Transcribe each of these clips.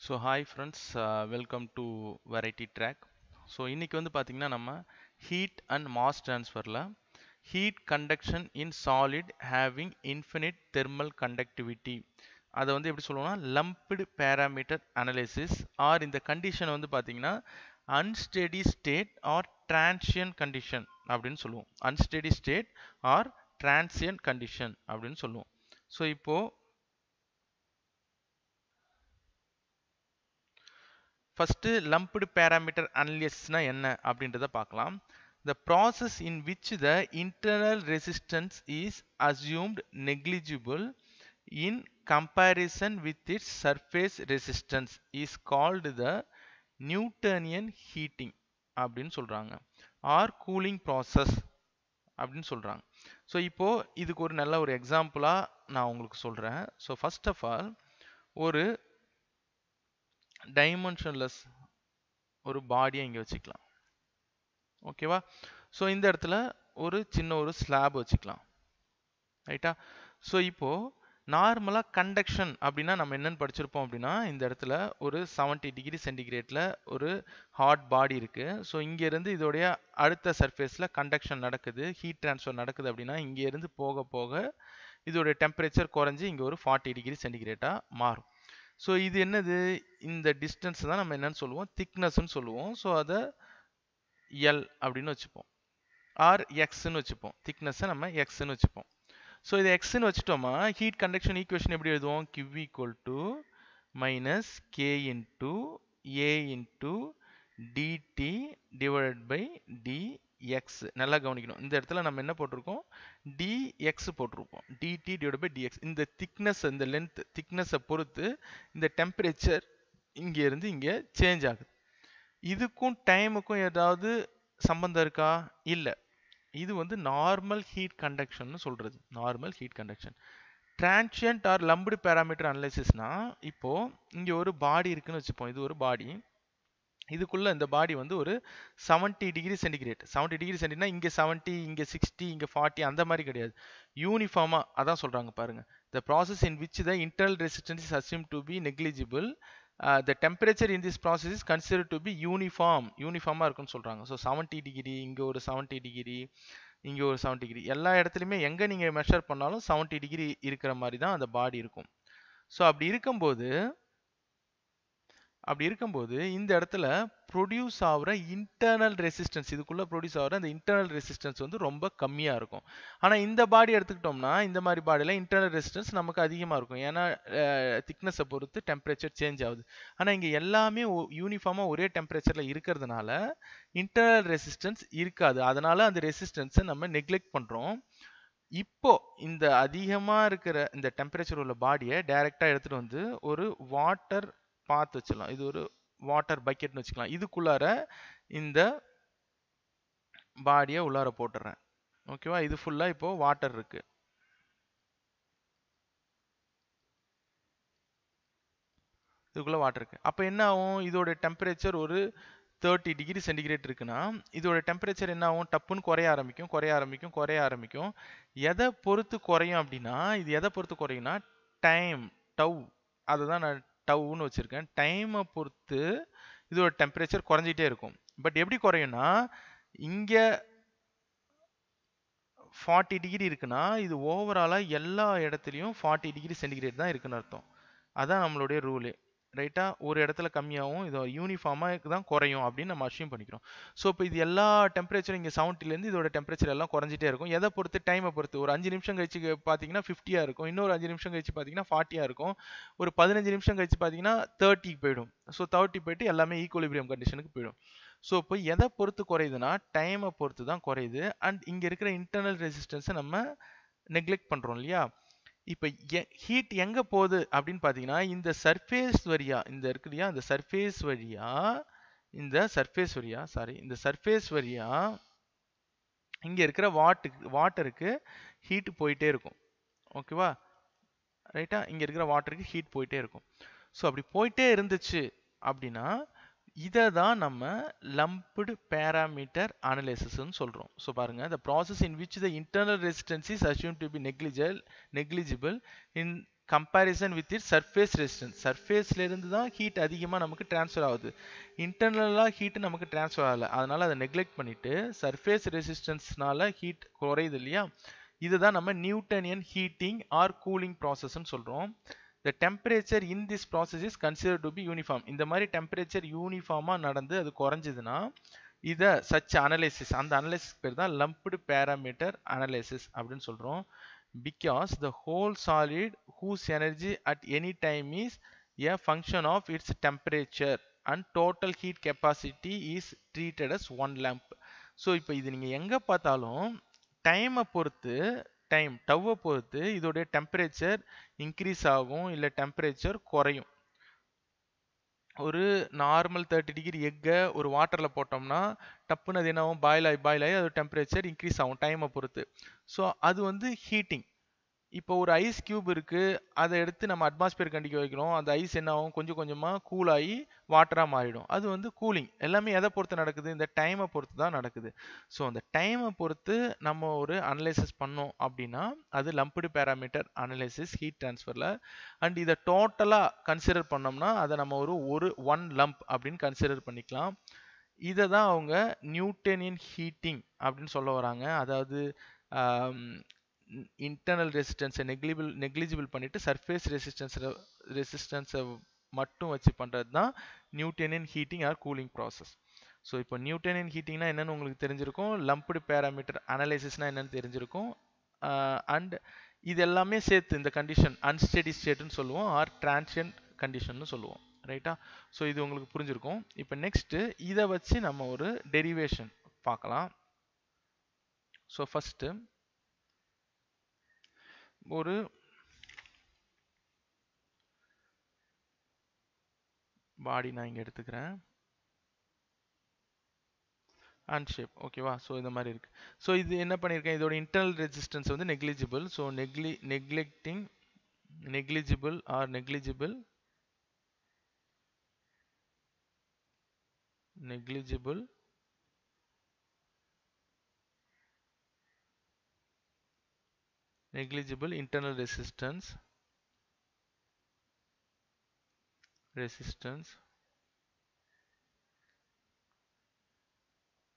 So hi friends, welcome to variety track. So இன்றைக்கி வந்து பார்த்திங்கன்னா நம்ம ஹீட் அண்ட் மாஸ் ட்ரான்ஸ்ஃபரில் heat conduction in solid having infinite thermal conductivity அதை வந்து எப்படி சொல்லுவோம்னா லம்ப்டு பேராமீட்டர் அனலைசிஸ் ஆர் இந்த கண்டிஷன் வந்து பார்த்திங்கன்னா unsteady state or transient condition அப்படின்னு சொல்லுவோம். Unsteady state or transient condition அப்படின்னு சொல்லுவோம். ஸோ இப்போது ஃபர்ஸ்ட் லம்ப்டு பேராமீட்டர் அனலிசிஸ்னா என்ன அப்படின்றத பார்க்கலாம். The process in which the internal resistance is assumed negligible in comparison with its surface resistance is called the Newtonian heating அப்படின்னு சொல்றாங்க, or cooling process அப்படின்னு சொல்றாங்க. ஸோ இப்போ இதுக்கு ஒரு நல்ல ஒரு எக்ஸாம்பிளா நான் உங்களுக்கு சொல்றேன். ஸோ ஃபர்ஸ்ட் ஆஃப் ஆல் ஒரு டைமென்ஷன்லெஸ் ஒரு பாடியை இங்கே வச்சுக்கலாம். ஓகேவா? ஸோ இந்த இடத்துல ஒரு சின்ன ஒரு ஸ்லாப் வச்சுக்கலாம். ரைட்டா? ஸோ இப்போ நார்மலாக கண்டக்ஷன் அப்படின்னா நம்ம என்னென்னு படிச்சிருப்போம் அப்படின்னா இந்த இடத்துல ஒரு 70 டிகிரி சென்டிகிரேட்டில் ஒரு ஹாட் பாடி இருக்குது. ஸோ இங்கேருந்து இதோடைய அடுத்த சர்ஃபேஸில் கண்டக்ஷன் நடக்குது, ஹீட் ட்ரான்ஸ்ஃபர் நடக்குது அப்படின்னா இங்கேருந்து போக போக இதோடைய டெம்பரேச்சர் குறைஞ்சி இங்கே ஒரு 40 டிகிரி சென்டிகிரேட்டாக மாறும். ஸோ இது என்னது, இந்த டிஸ்டன்ஸ் தான் நம்ம என்னன்னு சொல்லுவோம், திக்னஸ்ன்னு சொல்லுவோம். ஸோ அதை எல் அப்படின்னு வச்சுப்போம், ஆர் எக்ஸ்ன்னு வச்சுப்போம். திக்னஸை நம்ம எக்ஸ்ன்னு வச்சுப்போம். ஸோ இதை எக்ஸ்ன்னு வச்சுட்டோமா ஹீட் கண்டக்ஷன் ஈக்குவேஷன் எப்படி எழுதுவோம், Q equal to minus K into A into dT divided by dx. நல்லா கவனிக்கணும், இந்த இடத்துல நம்ம என்ன போட்டிருக்கோம், டிஎக்ஸ் போட்டிருப்போம், டிடி டிவைட் பை டிஎக்ஸ். இந்த திக்னஸ், இந்த லென்த் திக்னஸை பொறுத்து இந்த டெம்பரேச்சர் இங்கேருந்து இங்கே சேஞ்ச் ஆகுது. இதுக்கும் டைமுக்கும் ஏதாவது சம்பந்தம் இருக்கா? இல்லை. இது வந்து நார்மல் ஹீட் கண்டக்ஷன் சொல்றது, normal heat conduction. Transient or lumped parameter அனலைசிஸ்னா இப்போ இங்க ஒரு பாடி இருக்குன்னு வச்சுப்போம், இது ஒரு பாடி. இதுக்குள்ள இந்த பாடி வந்து ஒரு 70 டிகிரி சென்டிகிரேட். 70 டிகிரி சென்டினா இங்க 70, இங்க 60, இங்க 40 அந்த மாதிரி கிடையாது, யூனிஃபார்மா. அதான் சொல்றாங்க பாருங்க, the process in which the internal resistance is assumed to be negligible, the temperature in this process is considered to be யூனிஃபார்மா இருக்குன்னு சொல்றாங்க. ஸோ 70 டிகிரி, இங்க ஒரு 70 டிகிரி, இங்க ஒரு 70 டிகிரி, எல்லா இடத்துலையுமே எங்க நீங்க மெஷர் பண்ணாலும் 70 டிகிரி இருக்கிற மாதிரி தான் அந்த பாடி இருக்கும். ஸோ அப்படி இருக்கும்போது இந்த இடத்துல ப்ரொடியூஸ் ஆகிற இன்டர்னல் ரெசிஸ்டன்ஸ், இதுக்குள்ள ப்ரொடியூஸ் ஆகிற அந்த இன்டர்னல் ரெசிஸ்டன்ஸ் வந்து ரொம்ப கம்மியாக இருக்கும். ஆனால் இந்த பாடி எடுத்துக்கிட்டோம்னா இந்த மாதிரி பாடியில் இன்டர்னல் ரெசிஸ்டன்ஸ் நமக்கு அதிகமாக இருக்கும், ஏன்னா திக்னஸை பொறுத்து டெம்பரேச்சர் சேஞ்ச் ஆகுது. ஆனால் இங்கே எல்லாமே யூனிஃபார்மாக ஒரே டெம்பரேச்சரில் இருக்கிறதுனால இன்டர்னல் ரெசிஸ்டன்ஸ் இருக்காது. அதனால அந்த ரெசிஸ்டன்ஸை நம்ம நெக்லெக்ட் பண்ணுறோம். இப்போ இந்த அதிகமாக இருக்கிற இந்த டெம்பரேச்சர் உள்ள பாடியை டைரெக்டாக எடுத்துகிட்டு வந்து ஒரு வாட்டர் பாத் வச்சிடலாம், இது ஒரு வாட்டர் பக்கெட்னு வச்சுக்கலாம். இதுக்குள்ளார இந்த பாடியை உள்ளார போட்டுறேன். ஓகேவா? இது ஃபுல்லா இப்போ வாட்டர் இருக்கு. இதுக்குள்ள வாட்டர் இருக்கு. அப்ப என்ன ஆகும், இதோட டெம்பரேச்சர் ஒரு 30 டிகிரி சென்டிகிரேட் இருக்குன்னா இதோட டெம்பரேச்சர் என்ன ஆகும், டப்புன்னு குறைய ஆரம்பிக்கும். எதை பொறுத்து குறையும் அப்படின்னா, இது எதை பொறுத்து குறையும்னா டைம், டவ், அதை தான் நான் டவ்னு வச்சிருக்கேன். டைமை பொறுத்து இதோட டெம்பரேச்சர் குறைஞ்சிட்டே இருக்கும். பட் எப்படி குறையும்னா, இங்க 40 டிகிரி இருக்குன்னா இது ஓவராலா எல்லா இடத்துலையும் 40 டிகிரி சென்டிகிரேட் தான் இருக்குன்னு அர்த்தம். அதான் நம்மளுடைய ரூலு. ரைட்டா? ஒரு இடத்துல கம்மியாகவும் இது யூனிஃபார்மாக தான் குறையும் அப்படின்னு நம்ம அஷ்யூம் பண்ணிக்கிறோம். ஸோ இப்போ இது எல்லா டெம்பரேச்சரும் இங்கே 70லேருந்து இதோட டெம்பரேச்சர் எல்லாம் குறைஞ்சிட்டே இருக்கும். எதை பொறுத்து, டைமை பொறுத்து. ஒரு 5 நிமிஷம் கழிச்சு பார்த்தீங்கன்னா 50 இருக்கும், இன்னொரு 5 நிமிஷம் கழிச்சு பார்த்தீங்கன்னா 40 இருக்கும், ஒரு 15 நிமிஷம் கழிச்சு பார்த்தீங்கன்னா 30 போயிடும். ஸோ 30 போயிட்டு எல்லாமே ஈக்குவலிபிரியம் கண்டிஷனுக்கு போயிடும். ஸோ இப்போ எதை பொறுத்து குறையுதுன்னா டைமை பொறுத்து தான் குறையுது. அண்ட் இங்கே இருக்கிற இன்டர்னல் ரெசிஸ்டன்ஸை நம்ம நெக்லெக்ட் பண்ணுறோம் இல்லையா? இப்போ ஹீட் எங்கே போகுது அப்படின்னு பார்த்தீங்கன்னா இந்த சர்ஃபேஸ் வழியா, இந்த இருக்கு இல்லையா, இந்த சர்ஃபேஸ் வழியா இங்கே இருக்கிற வாட்டருக்கு ஹீட் போயிட்டே இருக்கும். ஓகேவா? ரைட்டா? இங்கே இருக்கிற வாட்டருக்கு ஹீட் போயிட்டே இருக்கும். ஸோ அப்படி போயிட்டே இருந்துச்சு அப்படின்னா இதை தான் நம்ம லம்ப்டு பேராமீட்டர் அனலைசிஸ்ன்னு சொல்கிறோம். ஸோ பாருங்க, the process in which the internal resistance is assumed to be negligible in comparison with it surface resistance. சர்ஃபேஸ்ல இருந்து தான் ஹீட் அதிகமாக நமக்கு ட்ரான்ஸ்ஃபர் ஆகுது, இன்டர்னலாக ஹீட் நமக்கு ட்ரான்ஸ்ஃபர் ஆகலை. அதனால அதை நெக்லெக்ட் பண்ணிட்டு சர்ஃபேஸ் ரெசிஸ்டன்ஸ்னால ஹீட் குறையுது இல்லையா, இதுதான் நம்ம நியூட்டனியன் ஹீட்டிங் ஆர் கூலிங் ப்ராசஸ்ன்னு சொல்கிறோம். The temperature in this process is considered to be uniform. இந்த மாதிரி டெம்பரேச்சர் யூனிஃபார்மாக நடந்து அது குறைஞ்சதுன்னா இதை சச் அனலைசிஸ், அந்த அனலைசிஸ் பேர் தான் லம்ப்டு பேராமீட்டர் அனலைசிஸ் அப்படின்னு சொல்கிறோம். Because the whole solid whose energy at any time is a function of its temperature and total heat capacity is treated as one lamp. So இப்போ இது நீங்கள் எங்கே பார்த்தாலும் டைமை பொறுத்து, டவ்வை பொறுத்து இதோடைய டெம்பரேச்சர் இன்க்ரீஸ் ஆகும் இல்லை டெம்பரேச்சர் குறையும். ஒரு நார்மல் 30 டிகிரி எக்கை ஒரு வாட்டரில் போட்டோம்னா டப்புன்னு அது என்ன ஆகும், பாயில் ஆகி அது டெம்பரேச்சர் இன்க்ரீஸ் ஆகும் டைமை பொறுத்து. ஸோ அது வந்து ஹீட்டிங். இப்போ ஒரு ஐஸ் கியூப் இருக்கு, அதை எடுத்து நம்ம அட்மாஸ்பியர் கண்டிக்க வைக்கிறோம், அந்த ஐஸ் என்ன ஆகும், கொஞ்சம் கொஞ்சமாக கூல் ஆகி வாட்டராக மாறிடும். அது வந்து கூலிங். எல்லாமே எதை பொறுத்து நடக்குது, இந்த டைமை பொறுத்து தான் நடக்குது. ஸோ அந்த டைமை பொறுத்து நம்ம ஒரு அனலைசிஸ் பண்ணோம் அப்படின்னா அது லம்ப்டு பேராமீட்டர் அனலைசிஸ் ஹீட் ட்ரான்ஸ்ஃபரில். அண்ட் இதை டோட்டலாக கன்சிடர் பண்ணோம்னா அதை நம்ம ஒரு ஒன் லம்ப் அப்படின்னு கன்சிடர் பண்ணிக்கலாம். இதை தான் அவங்க நியூட்டனியன் ஹீட்டிங் அப்படின்னு சொல்ல வராங்க. அதாவது இன்டர்னல் ரெசிஸ்டன்ஸை நெக்லிஜிபிள் பண்ணிட்டு சர்ஃபேஸ் ரெசிஸ்டன்ஸை மட்டும் வச்சு பண்ணுறது தான் Newtonian heating or cooling process. So இப்போ நியூட்டனியன் ஹீட்டிங்னா என்னன்னு உங்களுக்கு தெரிஞ்சிருக்கும், லம்ப்டு பேராமீட்டர் அனலைசிஸ்னா என்னன்னு தெரிஞ்சிருக்கும். அண்ட் இது எல்லாமே சேர்த்து இந்த கண்டிஷன் அன்ஸ்டெடி ஸ்டேட்னு சொல்லுவோம் ஆர் டிரான்சியன்ட் கண்டிஷன்னு சொல்லுவோம். ரைட்டா? ஸோ இது உங்களுக்கு புரிஞ்சிருக்கும். இப்போ நெக்ஸ்ட் இதை வச்சு நம்ம ஒரு டெரிவேஷன் பார்க்கலாம். ஸோ ஃபர்ஸ்ட் ஒரு பாடி நான் இங்கே எடுத்துக்கிறேன், அண்ட் ஷேப். ஓகேவா? ஸோ இந்த மாதிரி இருக்கு. ஸோ இது என்ன பண்ணியிருக்கேன், இதோட இன்டர்னல் ரெசிஸ்டன்ஸ் வந்து negligible. So negligible internal resistance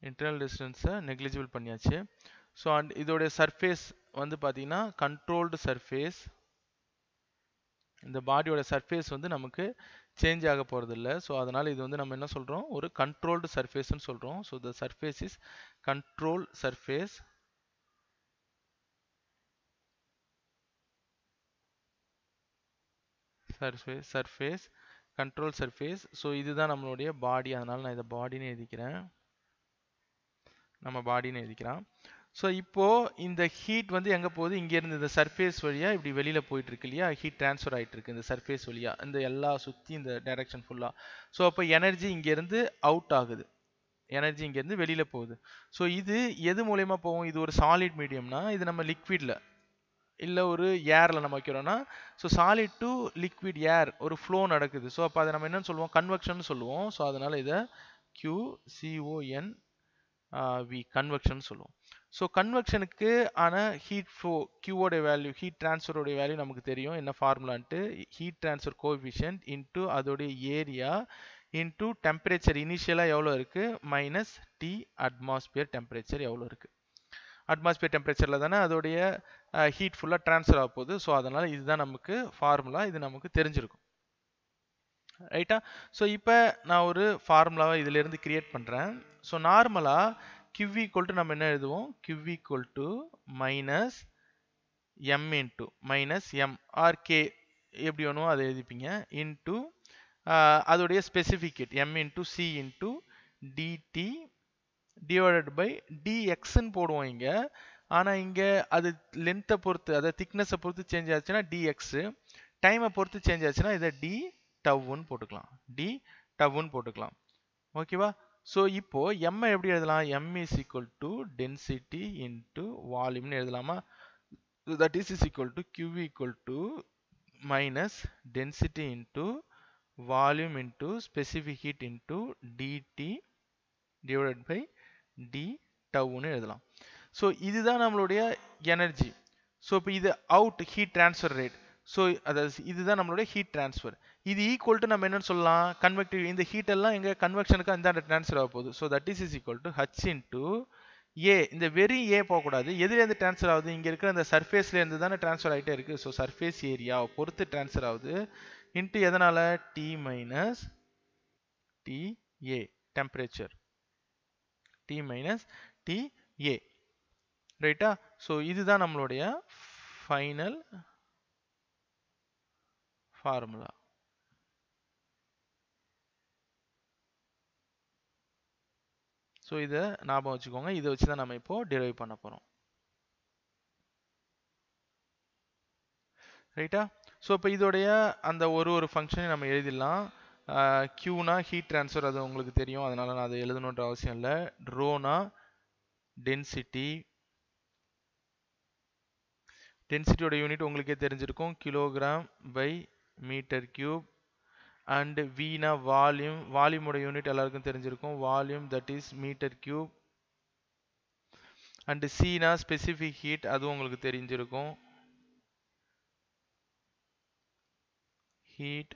internal ரெசிஸ்டன்ஸை நெக்லிஜிபிள் பண்ணியாச்சு. ஸோ அண்ட் இதோடைய சர்ஃபேஸ் வந்து பார்த்தீங்கன்னா கண்ட்ரோல்டு சர்ஃபேஸ். இந்த பாடியோட சர்ஃபேஸ் வந்து நமக்கு சேஞ்ச் ஆக போகிறது இல்லை. ஸோ அதனால் இது வந்து நம்ம என்ன சொல்கிறோம், ஒரு கண்ட்ரோல்டு சர்ஃபேஸ்ன்னு சொல்கிறோம். So the surface is control surface. Control surface. So இதுதான் நம்மளுடைய பாடி. அதனால் நான் இதை பாடின்னு எழுதிக்கிறேன், நம்ம பாடின்னு எழுதிக்கிறோம். ஸோ இப்போது இந்த ஹீட் வந்து எங்கே போகுது, இங்கேருந்து இந்த சர்ஃபேஸ் வழியாக இப்படி வெளியில் போயிட்டு இருக்கு இல்லையா, ஹீட் ட்ரான்ஸ்ஃபர் ஆகிட்டு இருக்கு இந்த சர்ஃபேஸ் வழியாக, இந்த எல்லா சுற்றி இந்த டைரக்ஷன் ஃபுல்லாக. ஸோ அப்போ எனர்ஜி இங்கேருந்து அவுட் ஆகுது, எனர்ஜி இங்கேருந்து வெளியில் போகுது. ஸோ இது எது மூலயமா போகும், இது ஒரு சாலிட் மீடியம்னா இது நம்ம லிக்விடில் இல்லை ஒரு ஏரில் நம்ம வைக்கிறோன்னா, ஸோ சாலிட் டு லிக்விட் ஏர் ஒரு ஃப்ளோ நடக்குது. ஸோ அப்போ அதை நம்ம என்னன்னு சொல்லுவோம், கன்வெக்ஷன் சொல்லுவோம். ஸோ அதனால் இதை QCONV கன்வெக்ஷன் சொல்லுவோம். ஸோ கன்வெக்ஷனுக்கு ஆன ஹீட் ஃப்ளோ கியூவோட வேல்யூ, ஹீட் ட்ரான்ஸ்ஃபரோட வேல்யூ நமக்கு தெரியும், என்ன ஃபார்முலான்ட்டு, ஹீட் ட்ரான்ஸ்ஃபர் கோஎஃபிஷியன்ட் இன்ட்டு அதோடைய ஏரியா இன்ட்டு டெம்பரேச்சர் இனிஷியலாக எவ்வளோ இருக்குது மைனஸ் T அட்மாஸ்பியர் டெம்பரேச்சர் எவ்வளோ இருக்குது. அட்மாஸ்பியர் டெம்பரேச்சரில் தானே அதோடைய ஹீட் ஃபுல்லாக ட்ரான்ஸ்ஃபர் ஆக போகுது. ஸோ அதனால் இதுதான் நமக்கு ஃபார்முலா, இது நமக்கு தெரிஞ்சிருக்கும். ரைட்டா? ஸோ இப்போ நான் ஒரு ஃபார்முலாவை இதிலேருந்து கிரியேட் பண்ணுறேன். ஸோ நார்மலாக Q ஈக்குவல் டு நம்ம என்ன எழுதுவோம், Q equal to minus M into minus M or K எப்படி வேணும் அதை எழுதிப்பீங்க, இன்ட்டு அதோடைய specific heat M into C into DT divided by dxன்னு போடுவோம் இங்கே. ஆனால் இங்கே அது லென்த்தை பொறுத்து, அதை திக்னஸை பொறுத்து சேஞ்ச் ஆச்சுன்னா dx, டைமை பொறுத்து சேஞ்ச் ஆச்சுன்னா இதை d டவ்வுன்னு போட்டுக்கலாம். ஓகேவா? ஸோ இப்போ m எப்படி எழுதலாம், m is equal to density into volume எழுதலாமா. that is equal to Q equal to minus density into volume into specific heat into dt divided by d டவுன்னு எழுதலாம். ஸோ இதுதான் நம்மளுடைய எனர்ஜி. ஸோ இப்போ இது out heat transfer rate. So அதாவது இதுதான் நம்மளுடைய heat transfer. இது ஈக்குவல் டு நம்ம என்னன்னு சொல்லலாம், கன்வெக்டிவ். இந்த ஹீட் எல்லாம் எங்க கன்வெக்ஷனுக்கு அந்த ட்ரான்ஸ்ஃபர் ஆக போகுது. So that is equal to h into A. இந்த வெரி ஏ போகக்கூடாது. எதுலேருந்து ட்ரான்ஸ்ஃபர் ஆகுது, இங்கே இருக்கிற அந்த சர்ஃபேஸ்ல இருந்து தானே ட்ரான்ஸ்ஃபர் ஆகிட்டே இருக்கு. ஸோ சர்ஃபேஸ் ஏரியா பொறுத்து ட்ரான்ஸ்ஃபர் ஆகுது. இன்ட்டு எதனால, T minus TA temperature, T minus TA. ரைட்டா? ஸோ இதுதான் நம்மளுடைய ஃபைனல் ஃபார்முலா. ஸோ இதை ஞாபகம் வச்சுக்கோங்க. இதை வச்சு தான் நம்ம இப்போ டிரைவ் பண்ண போகிறோம். ரைட்டா? ஸோ இப்போ இதோடைய அந்த ஒரு ஃபங்க்ஷனை நம்ம எழுதிடலாம். கியூனா ஹீட் ட்ரான்ஸ்ஃபர், அது உங்களுக்கு தெரியும், அதனால நான் அதை எழுதணுன்ற அவசியம் இல்லை. ரோனா டென்சிட்டி, டென்சிட்டியோட யூனிட் உங்களுக்கே தெரிஞ்சிருக்கும், kilogram per metre cube. And வீனா வால்யூம், வால்யூமோட யூனிட் எல்லாருக்கும் தெரிஞ்சிருக்கும், volume that is metre cube. And சீனா ஸ்பெசிஃபிக் ஹீட், அதுவும் உங்களுக்கு தெரிஞ்சிருக்கும், heat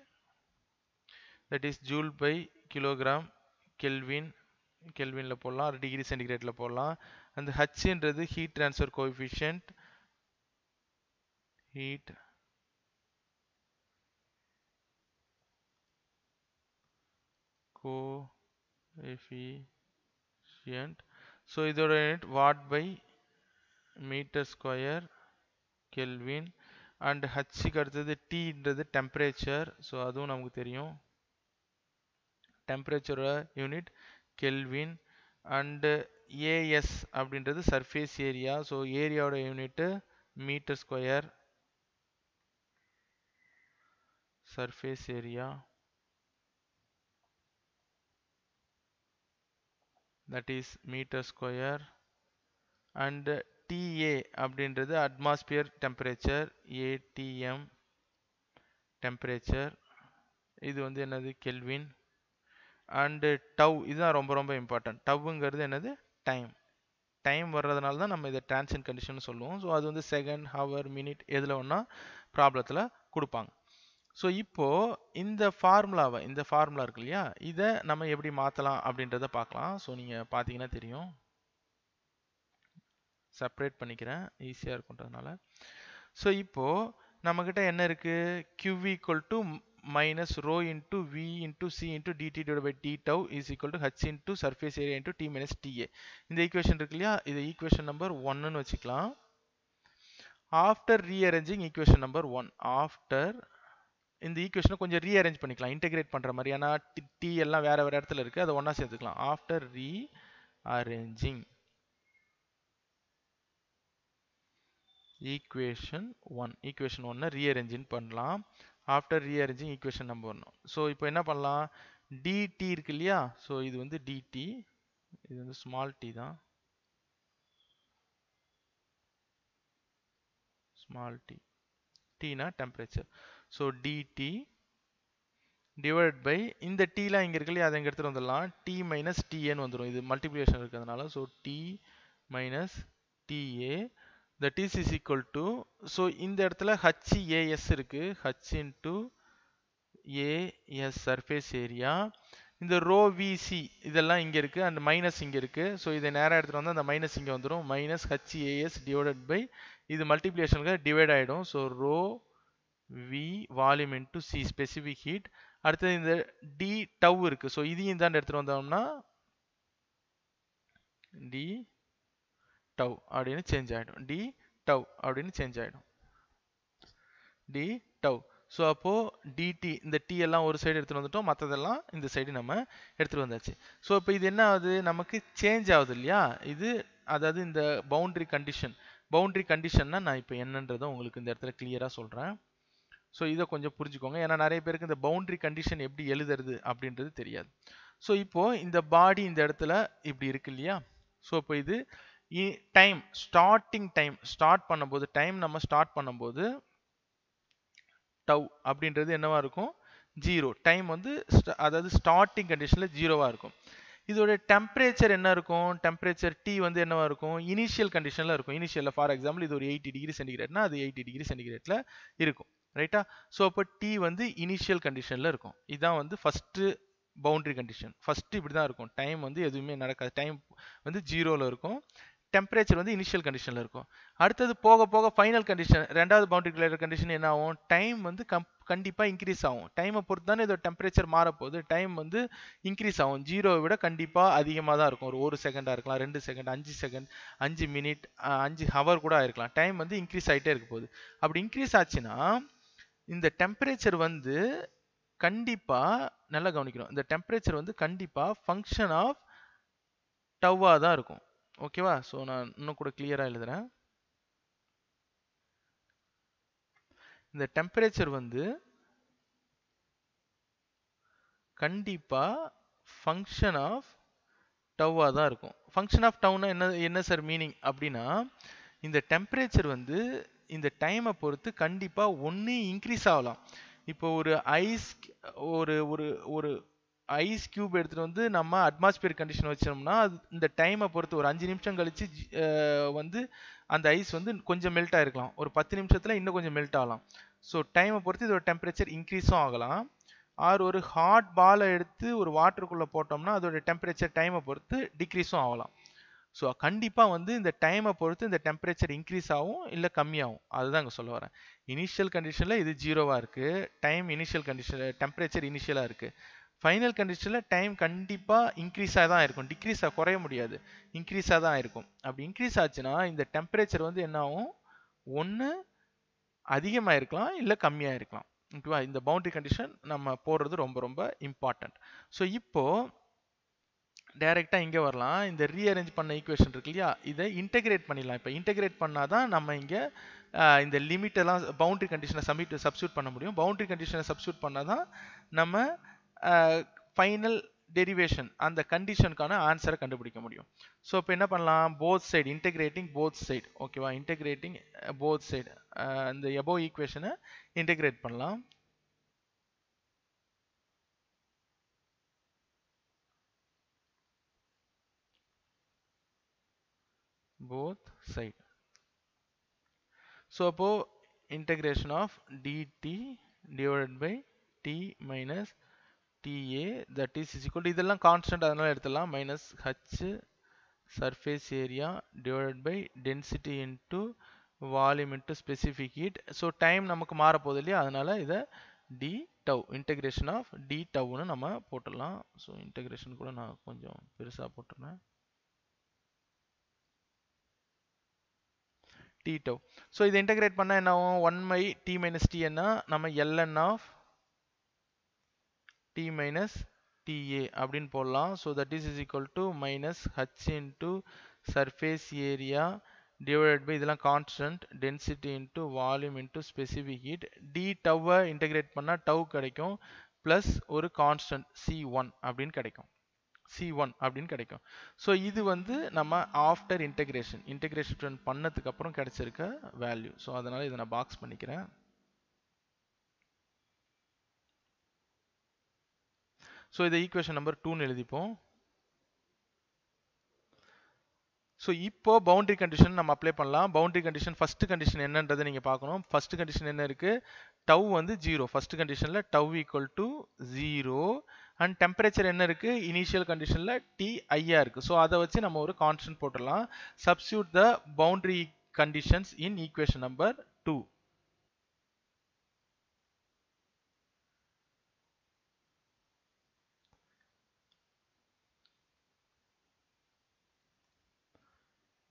that is joule by kilogram kelvin, kelvinல போடலாம், டிகிரி சென்டிகிரேட்ல போடலாம். அந்த h ன்றது heat transfer coefficient, heat coefficient. so இதோட unit watt by meter square kelvin. and h க்கு அடுத்தது t ன்றது temperature, so அதுவும் நமக்கு தெரியும், temperature unit kelvin. And AS அப்படின்றது சர்ஃபேஸ் ஏரியா, ஸோ ஏரியாவோட unit metre square, surface area, that is metre square. And TA அப்படின்றது அட்மாஸ்பியர் டெம்பரேச்சர், ஏடிஎம் டெம்பரேச்சர், இது வந்து என்னது கெல்வின். அண்டு டவ், இதுதான் ரொம்ப ரொம்ப இம்பார்ட்டன்ட். டவ்ங்கிறது என்னது, டைம். டைம் வர்றதுனால தான் நம்ம இதை டிரான்சியன்ட் கண்டிஷன் சொல்லுவோம். ஸோ அது வந்து செகண்ட், ஹவர், மினிட் எதில் ஒன்றா ப்ராப்ளத்தில் கொடுப்பாங்க. ஸோ இப்போ இந்த ஃபார்முலா இருக்கு இல்லையா, இதை நம்ம எப்படி மாற்றலாம் அப்படின்றத பார்க்கலாம். ஸோ நீங்கள் பார்த்தீங்கன்னா தெரியும், செப்பரேட் பண்ணிக்கிறேன் ஈஸியாக இருக்குன்றதுனால. ஸோ இப்போ நம்மக்கிட்ட என்ன இருக்குது, Q equal to minus rho into V into C into dt divided by d tau is equal to h into surface area into t minus ta. இந்த ஈக்குவேஷன் இருக்கு இல்லையா, இது ஈக்குவேஷன் நம்பர் 1 ன்னு வச்சுக்கலாம். After rearranging equation number 1, after இந்த ஈக்குவேஷனை கொஞ்சம் rearrange பண்ணிக்கலாம், இன்டெகிரேட் பண்ணுற மாதிரி, ஏன்னா டி எல்லாம் வேற வேற இடத்துல இருக்குது, அதை ஒன்றா சேர்த்துக்கலாம். ஆஃப்டர் ரீஅரேஞ்சிங் ஈக்குவேஷன் 1 ரீஅரேஞ்சிங் பண்ணலாம். After rearranging equation number 1. So இப்போ என்ன பண்ணலாம், டிடி இருக்கு இல்லையா, ஸோ இது வந்து டிடி, இது வந்து ஸ்மால் டி தான், ஸ்மால் டி, டீனா temperature. So dT divide by இந்த டீலாம் இங்கே இருக்கு இல்லையா, அதை இங்கே எடுத்துகிட்டு வந்துடலாம், டி மைனஸ் டிஏன்னு வந்துடும், இது மல்டிப்ளிகேஷன் இருக்கிறதுனால. So T minus TA that is equal to, so இந்த இடத்துல HAS இருக்கு, H into AS surface area. இந்த rho VC இதெல்லாம் இங்க இருக்கு, and மைனஸ் இங்க இருக்கு. ஸோ இதை நேராக எடுத்துட்டு வந்து அந்த மைனஸ் இங்கே வந்துடும், மைனஸ் HAS டிவைடட் பை இது மல்டிப்ளிகேஷனுக்கு டிவைட் ஆகிடும். So rho V volume into C specific heat. அடுத்தது இந்த டி டவ் இருக்கு, ஸோ இதையும் தான் எடுத்துட்டு வந்தோம்னா டி டவ் அப்படின்னு சேஞ்ச் ஆகிடும், டி டவ் அப்படின்னு சேஞ்ச் ஆகிடும், டி டவ். ஸோ அப்போ டிடி இந்த டி எல்லாம் ஒரு சைடு எடுத்துகிட்டு வந்துட்டோம், மற்றதெல்லாம் இந்த சைடு நம்ம எடுத்துகிட்டு வந்தாச்சு. ஸோ இப்போ இது என்ன ஆகுது, நமக்கு சேஞ்ச் ஆகுது இல்லையா, இது அதாவது இந்த பவுண்டரி கண்டிஷன்னா நான் இப்போ என்னன்றதை உங்களுக்கு இந்த இடத்துல கிளியராக சொல்கிறேன். ஸோ இதை கொஞ்சம் புரிஞ்சுக்கோங்க, ஏன்னா நிறைய பேருக்கு இந்த பவுண்டரி கண்டிஷன் எப்படி எழுதுறது அப்படின்றது தெரியாது. ஸோ இப்போ இந்த பாடி இந்த இடத்துல இப்படி இருக்கு இல்லையா, ஸோ இப்போ இது டைம், ஸ்டார்டிங் டைம், ஸ்டார்ட் பண்ணும்போது டைம் நம்ம ஸ்டார்ட் பண்ணும்போது டவ் அப்படின்றது என்னவா இருக்கும், 0. டைம் வந்து அதாவது ஸ்டார்டிங் கண்டிஷன்ல 0வா இருக்கும். இதோட டெம்பரேச்சர் என்ன இருக்கும், டெம்பரேச்சர் T வந்து என்னவா இருக்கும், இனிஷியல் கண்டிஷன்ல இருக்கும். இனிஷியல்ல ஃபார் எக்ஸாம்பிள் இது ஒரு 80 டிகிரி சென்டிகிரேட்னா அது 80 டிகிரி சென்டிகிரேட்ல இருக்கும். ரைட்டா? ஸோ அப்போ t வந்து இனிஷியல் கண்டிஷனில் இருக்கும். இதுதான் வந்து ஃபஸ்ட்டு பவுண்டரி கண்டிஷன். ஃபஸ்ட்டு இப்படி தான் இருக்கும். டைம் வந்து எதுவுமே நடக்காது. டைம் வந்து ஜீரோவில் இருக்கும். டெம்பரேச்சர் வந்து இனிஷியல் கண்டிஷனில் இருக்கும். அடுத்தது போக போக ஃபைனல் கண்டிஷன், ரெண்டாவது பவுண்டரி ரிலேட்டட் கண்டிஷன் என்ன ஆகும்? டைம் வந்து கண்டிப்பாக இன்க்ரீஸ் ஆகும். டைமை பொறுத்து தானே இதோட டெம்பரேச்சர் மாறப்போகுது. டைம் வந்து இன்க்ரீஸ் ஆகும். ஜீரோவை விட கண்டிப்பாக அதிகமாக தான் இருக்கும். ஒரு செகண்டாக இருக்கலாம், 2 செகண்ட், 5 செகண்ட், 5 மினிட், 5 ஹவர் கூட ஆயிருக்கலாம். டைம் வந்து இன்க்ரீஸ் ஆகிட்டே இருக்க போகுது. அப்படி இன்க்ரீஸ் ஆச்சுன்னா இந்த டெம்பரேச்சர் வந்து கண்டிப்பாக நல்லா கவனிக்கணும். இந்த டெம்பரேச்சர் வந்து கண்டிப்பாக ஃபங்க்ஷன் ஆஃப் டவ்வாக தான் இருக்கும். ஓகேவா? ஸோ நான் இன்னும் கூட கிளியராக எழுதுறேன். இந்த டெம்பரேச்சர் வந்து கண்டிப்பா ஃபங்க்ஷன் ஆஃப் டவ்வாக தான் இருக்கும். ஃபங்க்ஷன் ஆஃப் டவ்னா என்ன சார் மீனிங் அப்படின்னா, இந்த டெம்பரேச்சர் வந்து இந்த டைமை பொறுத்து கண்டிப்பாக ஒன்று இன்க்ரீஸ் ஆகலாம். இப்போ ஒரு ஐஸ் ஒரு ஒரு ஒரு ஐஸ் கியூப் எடுத்துகிட்டு வந்து நம்ம அட்மாஸ்பியர் கண்டிஷன் வச்சோம்னா அது இந்த டைமை பொறுத்து ஒரு 5 நிமிஷம் கழிச்சு வந்து அந்த ஐஸ் வந்து கொஞ்சம் மெல்ட் ஆகிருக்கலாம். ஒரு 10 நிமிஷத்தில் இன்னும் கொஞ்சம் மெல்ட் ஆகலாம். ஸோ டைமை பொறுத்து இதோட டெம்பரேச்சர் இன்க்ரீஸும் ஆகலாம். ஆர் ஒரு ஹாட் பாலை எடுத்து ஒரு வாட்டருக்குள்ளே போட்டோம்னா அதோட டெம்பரேச்சர் டைமை பொறுத்து டிக்ரீஸும் ஆகலாம். ஸோ கண்டிப்பாக வந்து இந்த டைமை பொறுத்து இந்த டெம்பரேச்சர் இன்க்ரீஸ் ஆகும் இல்லை கம்மியாகும். அதுதான் இங்கே சொல்ல வரேன். இனிஷியல் கண்டிஷனில் இது ஜீரோவாக இருக்குது. டைம் இனிஷியல் கண்டிஷனில் டெம்பரேச்சர் இனிஷியலாக இருக்குது. ஃபைனல் கண்டிஷனில் டைம் கண்டிப்பாக இன்க்ரீஸாக தான் இருக்கும். டிக்ரீஸாக குறைய முடியாது. இன்க்ரீஸாக தான் இருக்கும். அப்படி இன்க்ரீஸ் ஆச்சுன்னா இந்த டெம்பரேச்சர் வந்து என்ன ஆகும்? ஒன்று அதிகமாக இருக்கலாம் இல்லை கம்மியாக இருக்கலாம். ஓகேவா? இந்த பவுண்டரி கண்டிஷன் நம்ம போடுறது ரொம்ப ரொம்ப இம்பார்ட்டன்ட். ஸோ இப்போ டைரெக்டாக இங்கே வரலாம். இந்த ரீஅரேஞ்ச் பண்ண ஈக்குவேஷன் இருக்கு இல்லையா, இதை இன்டெகிரேட் பண்ணிடலாம். இப்போ இன்டெகிரேட் பண்ணால் தான் நம்ம இங்கே இந்த லிமிட்டெல்லாம் பவுண்டரி கண்டிஷனை சப்ஸ்டியூட் பண்ண முடியும். பவுண்டரி கண்டிஷனை சப்ஸ்டியூட் பண்ணால் தான் நம்ம ஃபைனல் டெரிவேஷன் அந்த கண்டிஷனுக்கான ஆன்சரை கண்டுபிடிக்க முடியும். ஸோ இப்போ என்ன பண்ணலாம்? Both side integrating both side. ஓகேவா? இன்டெகிரேட்டிங் போத் சைடு இந்த எபோவ் ஈக்குவேஷனை இன்டெகிரேட் பண்ணலாம். both side. So அப்போ integration of dt divided by t minus ta that is equal to இதெல்லாம் கான்ஸ்டன்ட், அதனால எடுத்துடலாம். minus h surface area divided by density into volume into specific heat. so time நமக்கு மாற போகுது இல்லையா, அதனால இதை d tau integration of d tau னு நம்ம போட்டுடலாம். so integration கூட நான் கொஞ்சம் பெருசா போட்டுறேன். t tau. ஸோ இதை இன்டெகிரேட் பண்ணால் என்ன ஆகும்? 1 by t minus t என்ன நம்ம ln of t minus ta அப்படின்னு போடலாம். So that is equal to minus h into surface area divided by இதெல்லாம் constant density into volume into specific heat. d tau integrate பண்ணால் tau கிடைக்கும் plus ஒரு constant c1 அப்படின்னு கிடைக்கும். C1 அப்படின்னு கிடைக்கும். ஸோ இது வந்து நம்ம ஆஃப்டர் இன்டெகிரேஷன் பண்ணதுக்கு அப்புறம் கிடைச்சிருக்க வேல்யூ. ஸோ அதனால இதை நான் பாக்ஸ் பண்ணிக்கிறேன். ஸோ இதை ஈக்குவேஷன் நம்பர் 2ன்னு எழுதிப்போம். ஸோ இப்போ பவுண்டரி கண்டிஷன் நம்ம அப்ளை பண்ணலாம். பவுண்டரி கண்டிஷன் ஃபர்ஸ்ட் கண்டிஷன் என்னன்றதை நீங்கள் பார்க்கணும். ஃபர்ஸ்ட் கண்டிஷன் என்ன இருக்குது? டவ் வந்து 0. ஃபர்ஸ்ட் கண்டிஷனில் tau equal to 0 and temperature என்ன இருக்குது? இனிஷியல் கண்டிஷனில் டி ஐயா இருக்குது. ஸோ அதை வச்சு நம்ம ஒரு கான்ஸ்டன்ட் போட்டுடலாம். Substitute the boundary conditions in equation number 2.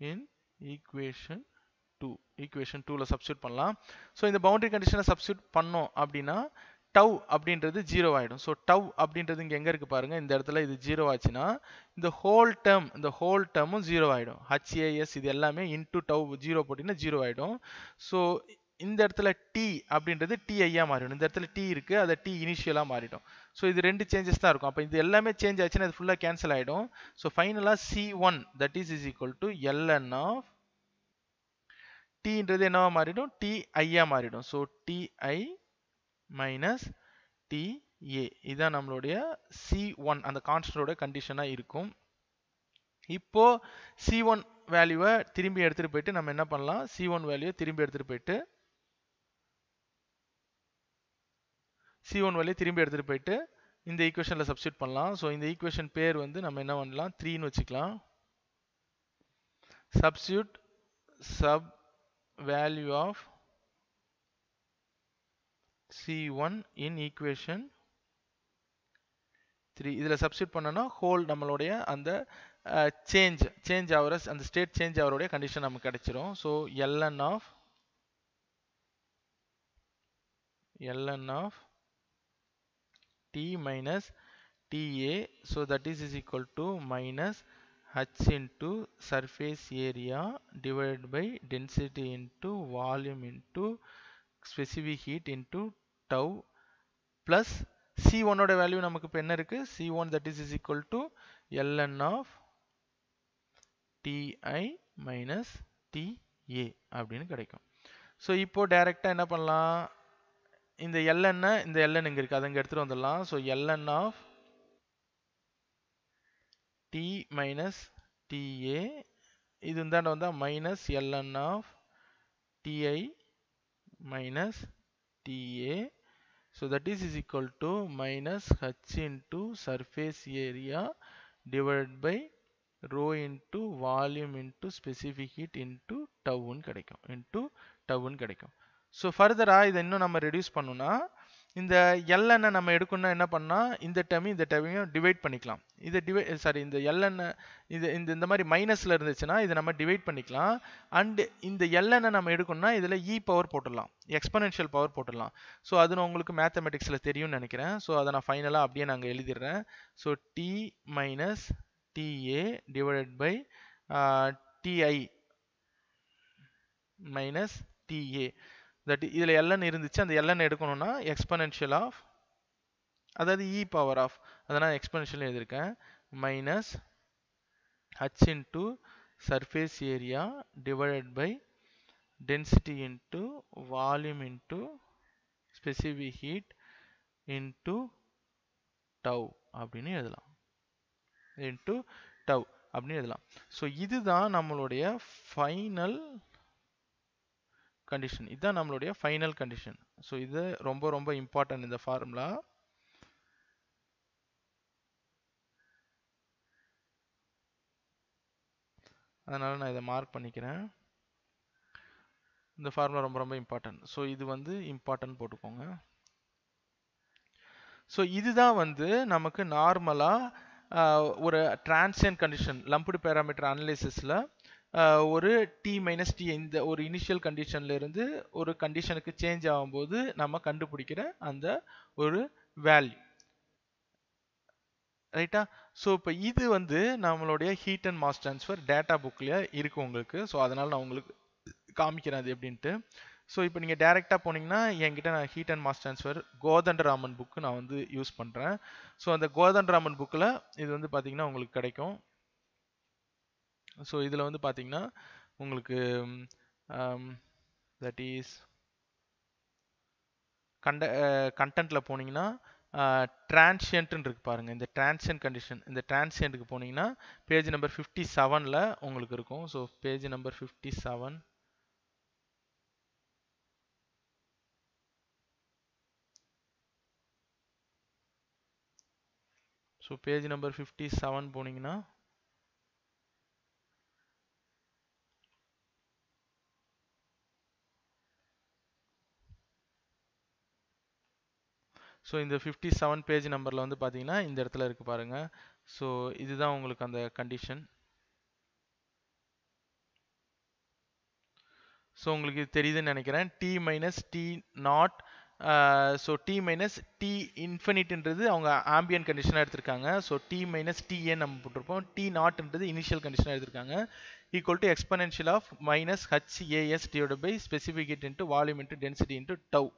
In equation 2 equation 2ல சப்ஸ்டியூட் பண்ணலாம். ஸோ இந்த பவுண்டரி கண்டிஷனை சப்ஸ்டியூட் பண்ணோம் அப்படின்னா டவ் அப்படின்றது 0 ஆகிடும். ஸோ டவ் அப்படின்றது இங்கே எங்கே இருக்குது பாருங்கள். இந்த இடத்துல இது 0 ஆச்சுன்னா இந்த ஹோல் டேர்மும் 0 ஆகிடும். HAS இது எல்லாமே இன்டூ டவ் 0 போட்டிங்கன்னா 0 ஆகிடும். ஸோ இந்த இடத்துல டி அப்படின்றது டிஐயா மாறிடும். இந்த இடத்துல டி இருக்குது, அதை டி இனிஷியலாக மாறிடும். ஸோ இது ரெண்டு சேஞ்சஸ் தான் இருக்கும். அப்போ இது எல்லாமே சேஞ்ச் ஆச்சுன்னா இது ஃபுல்லாக கேன்சல் ஆகிடும். ஸோ ஃபைனலாக C1 that is equal to ln of tன்றது என்னவா மாறிடும்? TIயா மாறிடும். ஸோ TI மைனஸ் TA இதுதான் நம்மளுடைய C1 அந்த கான்ஸ்டன்டோட கண்டிஷனாக இருக்கும். இப்போ C1 வேல்யூவை திரும்பி எடுத்துகிட்டு போயிட்டு நம்ம என்ன பண்ணலாம்? C1 வேல்யூவை திரும்பி எடுத்துகிட்டு போயிட்டு C1 வேல்யூ திரும்பி எடுத்துட்டு போயிட்டு இந்த ஈக்குவேஷன்ல சப்ஸ்டிட் பண்ணலாம். ஸோ இந்த ஈக்குவேஷன் பேர் வந்து நம்ம என்ன பண்ணலாம், 3ன்னு வச்சுக்கலாம். Substitute sub value of C1 in equation 3. இதுல சப்ஸ்டிட் பண்ணனா ஹோல் நம்மளுடைய அந்த சேஞ்ச் ஆகிற அந்த ஸ்டேட் சேஞ்ச் ஆகிறோடைய கண்டிஷன் நமக்கு கிடைச்சிரும். So ln of t minus ta, so that is equal to minus h into surface area divided by density into volume into specific heat into tau plus C1 ஓட value நமக்கு இப்ப என்ன இருக்கு, C1 that is equal to ln of ti minus ta அப்படின்னு கிடைக்கும். So இப்போ டைரக்டா என்ன பண்ணலாம், இந்த ln இந்த ln இங்க இருக்கு, அதை இங்க எடுத்துட்டு வந்துடலாம். So ln of t minus ta, இது இந்தாண்ட வந்தா minus ln of ti minus ta. So that is equal to minus h into surface area divided by rho into volume into specific heat into tau ன்னு கிடைக்கும். So further இதை இன்னும் நம்ம reduce பண்ணோம்னா, இந்த ln நம்ம எடுக்கணும்னா என்ன பண்ணா, இந்த டேர்மையும் டிவைட் பண்ணிக்கலாம். இந்த ln இந்த மாதிரி மைனஸ்ல இருந்துச்சுன்னா இதை நம்ம டிவைட் பண்ணிக்கலாம். அண்ட் இந்த ln நம்ம எடுக்கணும்னா இதுல e பவர் போட்டுடலாம், எக்ஸ்போனென்ஷியல் பவர் போட்டுடலாம். ஸோ அது உங்களுக்கு மேத்தமெட்டிக்ஸ்ல தெரியும்னு நினைக்கிறேன். ஸோ அதை நான் ஃபைனலா அப்படியே நாங்க எழுதிடுறேன். So t minus ta divided by ti minus ta. That இதுல ln இருந்துச்சு, அந்த ln எடுக்கணும்னா எக்ஸ்போனென்ஷியல் ஆஃப், அதாவது e பவர் ஆஃப், அதனால் எக்ஸ்போனென்ஷியல் எழுதியிருக்கேன், minus h into surface area divided by density into volume into specific heat into tau அப்படின்னு எழுதலாம், into tau அப்படின்னு எழுதலாம். ஸோ இதுதான் நம்மளுடைய ஃபைனல் கண்டிஷன். இதுதான் நம்மளுடைய ஃபைனல் கண்டிஷன். ஸோ இது ரொம்ப ரொம்ப இம்பார்ட்டன்ட் இந்த ஃபார்முலா. அதனால நான் இதை மார்க் பண்ணிக்கிறேன். இந்த ஃபார்முலா ரொம்ப ரொம்ப இம்பார்ட்டன்ட். ஸோ இது வந்து இம்பார்ட்டன்ட் போட்டுக்கோங்க. ஸோ இதுதான் வந்து நமக்கு நார்மலா ஒரு டிரான்சியன்ட் கண்டிஷன் லம்ப்டு பேராமீட்டர் அனலைசிஸ்ல ஒரு t மைனஸ் டி, இந்த ஒரு இனிஷியல் கண்டிஷன்ல இருந்து ஒரு கண்டிஷனுக்கு சேஞ்ச் ஆகும்போது நம்ம கண்டுபிடிக்கிற அந்த ஒரு வேல்யூ, ரைட்டா? ஸோ இப்போ இது வந்து நம்மளுடைய heat and mass transfer data புக்ல இருக்கு உங்களுக்கு. ஸோ அதனால நான் உங்களுக்கு காமிக்கிறேன் அது எப்படின்ட்டு. ஸோ இப்போ நீங்கள் டைரெக்டாக போனீங்கன்னா என்கிட்ட நான் heat and mass transfer Kothandaraman book நான் வந்து யூஸ் பண்ணுறேன். ஸோ அந்த கோதண்டராமன் புக்கில் இது வந்து பார்த்தீங்கன்னா உங்களுக்கு கிடைக்கும். ஸோ இதில் வந்து பார்த்தீங்கன்னா உங்களுக்கு தட் இஸ் கண்டென்ட்டில் போனீங்கன்னா டிரான்சியன்ட்னு இருக்கு பாருங்க, இந்த டிரான்சியன்ட் கண்டிஷன், இந்த டிரான்சியன்ட்டுக்கு போனீங்கன்னா பேஜ் நம்பர் 57ல் உங்களுக்கு இருக்கும். So page number 57, so page number 57 போனீங்கன்னா ஸோ இந்த 57 பேஜ் நம்பரில் வந்து பார்த்தீங்கன்னா இந்த இடத்துல இருக்கு பாருங்க. ஸோ இதுதான் உங்களுக்கு அந்த கண்டிஷன். ஸோ உங்களுக்கு இது தெரியுதுன்னு நினைக்கிறேன். T minus T naught, so T minus T இன்ஃபினிட்ன்றது அவங்க ஆம்பியன் கண்டிஷனாக எடுத்திருக்காங்க. ஸோ டி மைனஸ் டிஏன்னு நம்ம போட்டிருப்போம். டி நாட்ன்றது இனிஷியல் கண்டிஷனாக எடுத்திருக்காங்க. Equal to exponential of minus H A S divide by specific heat into volume into density into tau,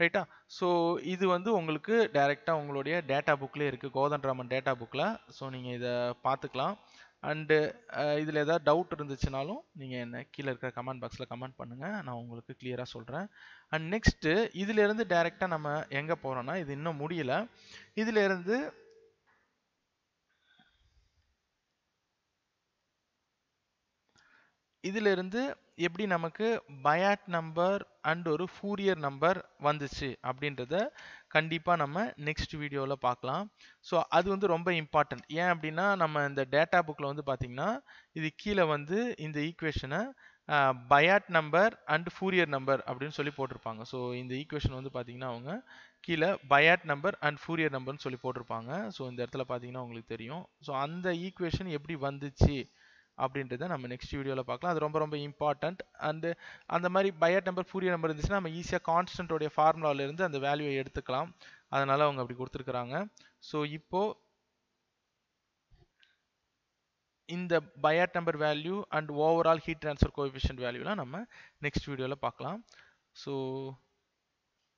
ரைட்டா? ஸோ இது வந்து உங்களுக்கு டைரெக்டாக உங்களுடைய டேட்டா புக்லேயே இருக்குது, கோதண்டராமன் டேட்டா புக்கில். ஸோ நீங்கள் இதை பார்த்துக்கலாம். அண்டு இதில் ஏதாவது டவுட் இருந்துச்சுனாலும் நீங்கள் என்ன கீழே இருக்கிற கமெண்ட் பாக்ஸில் கமெண்ட் பண்ணுங்கள், நான் உங்களுக்கு கிளியராக சொல்கிறேன். அண்ட் நெக்ஸ்ட்டு இதிலேருந்து டைரெக்டாக நம்ம எங்கே போகிறோன்னா, இது இன்னும் முடியல, இதிலிருந்து எப்படி நமக்கு பயாட் நம்பர் அண்ட் ஒரு ஃபூரியர் நம்பர் வந்துச்சு அப்படின்றத கண்டிப்பாக நம்ம நெக்ஸ்ட் வீடியோவில் பார்க்கலாம். ஸோ அது வந்து ரொம்ப இம்பார்ட்டன்ட். ஏன் அப்படின்னா நம்ம இந்த டேட்டா புக்கில் வந்து பார்த்தீங்கன்னா இது கீழே வந்து இந்த ஈக்குவேஷனை Biot number and Fourier number அப்படின்னு சொல்லி போட்டிருப்பாங்க. ஸோ இந்த ஈக்குவேஷன் வந்து பார்த்தீங்கன்னா அவங்க கீழே பயாட் நம்பர் அண்ட் ஃபூரியர் நம்பர்னு சொல்லி போட்டிருப்பாங்க. ஸோ இந்த இடத்துல பார்த்தீங்கன்னா உங்களுக்கு தெரியும். ஸோ அந்த ஈக்குவேஷன் எப்படி வந்துச்சு அப்படின்றத நம்ம நெக்ஸ்ட் வீடியோவில் பார்க்கலாம். அது ரொம்ப ரொம்ப இம்பார்ட்டன்ட். அண்டு அந்த மாதிரி பயாட் நம்பர் ஃபூரியர் நம்பர் இருந்துச்சுன்னா நம்ம ஈஸியாக கான்ஸ்டன்டோடைய ஃபார்முலாவிலேருந்து அந்த வேல்யூவை எடுத்துக்கலாம். அதனால அவங்க அப்படி கொடுத்துருக்குறாங்க. ஸோ இப்போ இந்த Biot number value and overall heat transfer coefficient வேல்யூலாம் நம்ம நெக்ஸ்ட் வீடியோவில் பார்க்கலாம். ஸோ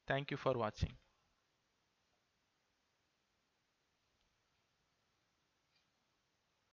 தேங்க்யூ ஃபார் வாட்சிங்.